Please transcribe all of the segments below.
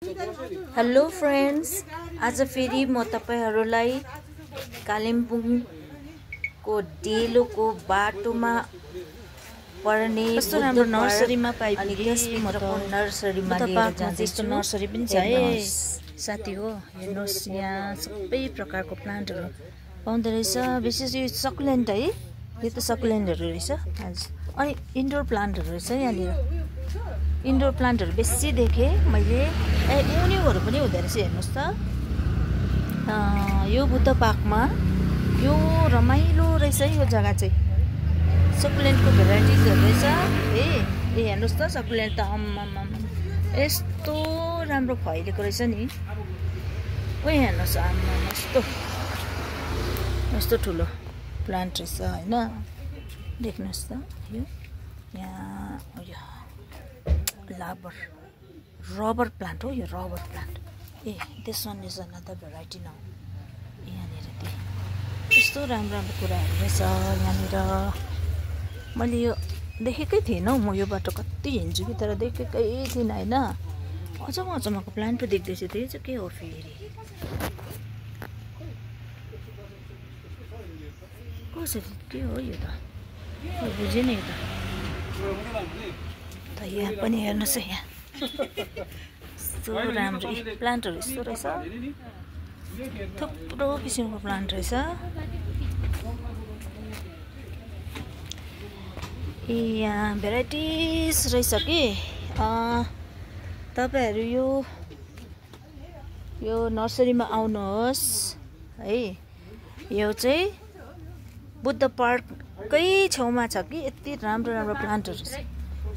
Hello friends, आज फेरि म तपाईहरुलाई कालिम्पोङको डेलोको बाटोमा पर्ने राम्रो नर्सरीमा पाइपुगे नर्सरीमा लिएर जाँदैछु। नर्सरी पनि छ है साथी हो। हेर्नुस् यहाँ सबै प्रकारको प्लान्टहरु पाउँदो रहेछ। विशेष यो सकुलेन्ट है, यो त सकुलेन्टहरु रहेछ। अनि इन्डोर प्लान्टहरु रहेछ यहाँनिर। इन्डोर प्लान्टहरु बेसी देखे मैले। उनीहरु पनि हुँदै रहेछ। हेर्नुस् त यो बुद्ध पार्कमा यो रमाइलो रहेछ यो जग्गा चाहिँ। सकुलेन्टको भेराइटिजहरु रहेछ है। हेर्नुस् त सकुलेन्ट त यस्तो राम्रो फैलेको रहेछ नि। ओइ हेर्नुस् यस्तो ठुलो प्लान्ट रहेछ हैन। देख्नुस् त यो यहाँ रबर प्लान्ट हो। यो rubber plant this one is another variety now. यहाँनिर यस्तो राम्रो कुराहरू रहेछ यहाँनिर। मैले यो देखेकै थिएन हौ। म यो बाटो कति हिँड्छु कि, तर देखेकै थिइनँ हैन। अचम्मको प्लान्ट पो देख्दैछु। त्यो चाहिँ के हो फेरि? कसरी के हो यो त? बुझेँ नि त। यहाँ पनि हेर्नुहोस् है, यहाँ यस्तो राम्रो प्लान्टहरु यस्तो रहेछ। थुप्रो किसिमको प्लान्ट रहेछ। यहाँ भेराइटिज रहेछ कि। तपाईहरु यो नर्सरीमा आउनुहोस् है। यो चाहिँ बुद्ध पार्ककै छेउमा छ कि। यति राम्रो प्लान्टहरु छ।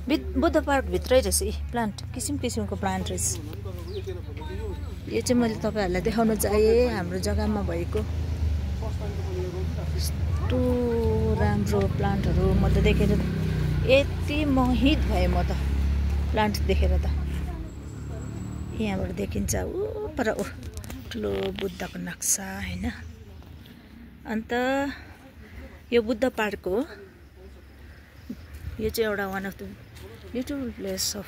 बुद्ध पार्क भित्रै रहेछ यी प्लान्ट। किसिमको प्लान्ट रहेछ। यो चाहिँ मैले तपाईहरुलाई देखाउन चाहे हाम्रो जग्गामा भएको यस्तो राम्रो प्लान्टहरु। म त देखेर यति मोहित भए म त प्लान्ट देखेर त। यहाँबाट देखिन्छ पर ठुलो बुद्धको नक्सा हैन। अन्त यो बुद्ध पार्क हो। यो चाहिँ एउटा one of the beautiful place of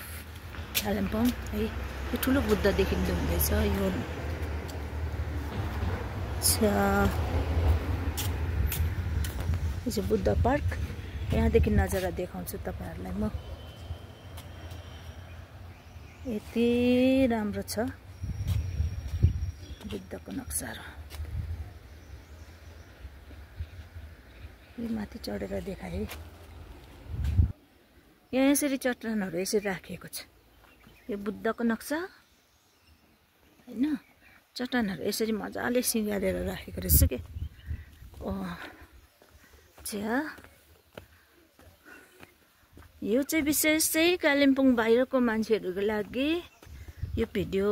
Kalimpong है। यो ठुलो बुद्ध देखिँदो हुँदैछ। यो चाहिँ बुद्ध पार्क। यहाँदेखि नजारा देखाउँछु तपाईहरुलाई म। यति राम्रो छ बुद्धको नक्साहरु। यो माथि चढेर देखाए। यहाँ यसरी चट्टानहरु यसरी राखिएको छ। यो बुद्धको नक्सा हैन। चट्टानहरु यसरी मजाले सिंगारेर राखेको रहेछ के। यो चाहिँ विशेष चाहिँ कालिम्पोङ बाहिरको मान्छेहरुको लागि यो भिडियो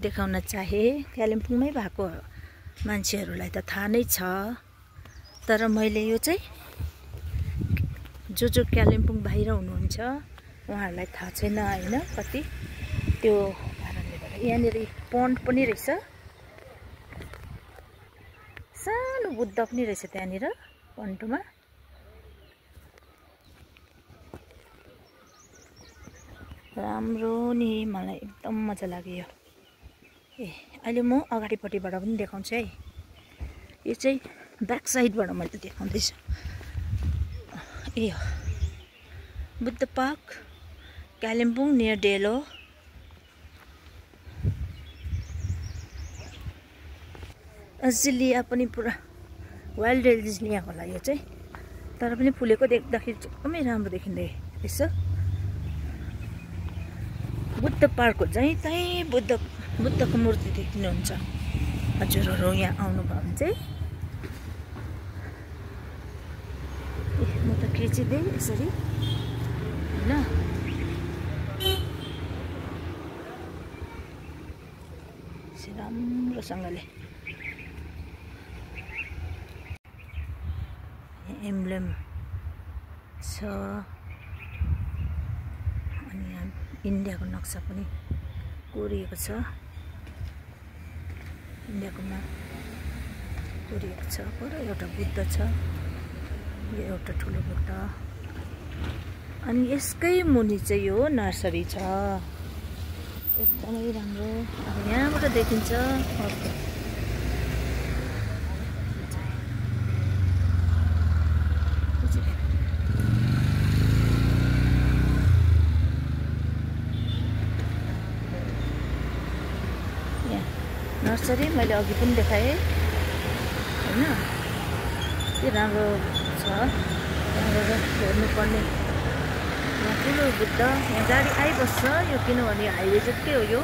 देखाउन चाहे। कालिम्पोङमै भएको मान्छेहरुलाई त थाहा नै छ, तर मैले यो चाहिँ जो कालिम्पोङ बाहिर हुनुहुन्छ उहाँहरुलाई थाहा छैन हैन कति। त्यो कारणले गर्दा यहाँनिर पन्ड पनि रहेछ। सानो बुद्ध पनि रहेछ त्यहाँनिर पन्डमा। राम्रो नि, मलाई एकदम मजा लाग्यो। अहिले म अगाडिपट्टिबाट पनि देखाउँछु है। यो चाहिँ ब्याक साइडबाट मैले देखाउँदैछु। बुद्ध पार्क कालिम्पोङ नियर डेलो। अजिलिया पनि पुरा वाइल्ड एजिलिया होला यो चाहिँ, तर पनि फुलेको देख्दाखेरि एकदमै राम्रो देखिँदै रहेछ। बुद्ध पार्क हो जहीँ तहीँ बुद्धको मूर्ति देख्नुहुन्छ। हजुरहरु यहाँ आउनुभयो भने चाहिँ म त खिचिदिए यसरी हैन। राम्रोसँगले एम्ब्लेम छ। अनि यहाँ इन्डियाको नक्सा पनि कोरिएको छ। इन्डियाको म्याप कोरिएको छ। पर एउटा बुद्ध छ। यो एउटा ठुलो बुद्ध। अनि यसकै मुनि चाहिँ यो नर्सरी छ। एकदमै राम्रो। अब यहाँबाट देखिन्छ अर्को नर्सरी मैले अघि पनि देखाएँ होइन, के राम्रो छ। त्यहाँबाट हेर्नुपर्ने यहाँ ठुलो बुद्ध, यहाँ गाडी आइबस्छ यो, किनभने हाइवे जतिकै हो यो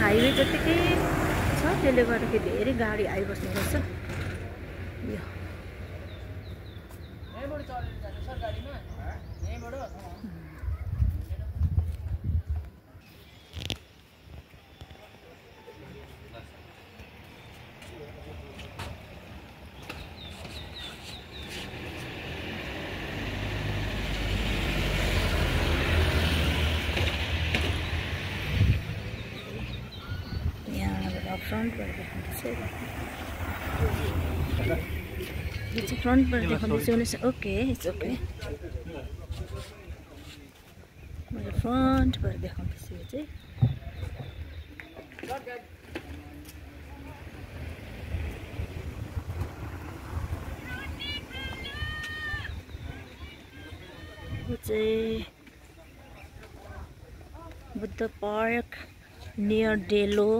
हाइवे जतिकै छ, त्यसले गर्दाखेरि धेरै गाडी आइबस्ने रहेछ। यो फ्रन्टबाट देखाउँदैछ, यो चाहिँ फ्रन्टबाट देखाउँदैछु भने चाहिँ ओके, इट्स ओके। मैले फ्रन्टबाट देखाउँदैछु यो चाहिँ। यो चाहिँ बुद्ध पार्क नियर डेलो।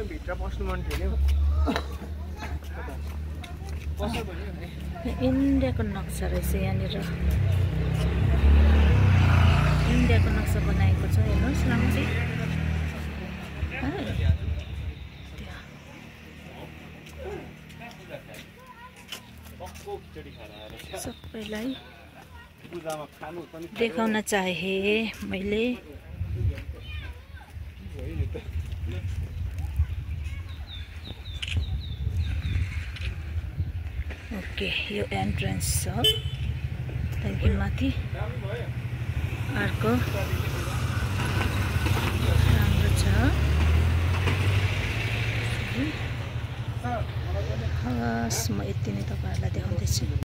भित्र पस्नु मन थियो इन्डियाको नक्सा रहेछ यहाँनिर, इन्डियाको नक्सा बनाएको छ। हेर्नुहोस् राम्ररी सबैलाई देखाउन चाहे मैले। ओके, यो एन्ट्रेन्स छ, त्यहाँदेखि माथि अर्को राम्रो छ। हस्, म यति नै तपाईँहरूलाई देखाउँदैछु।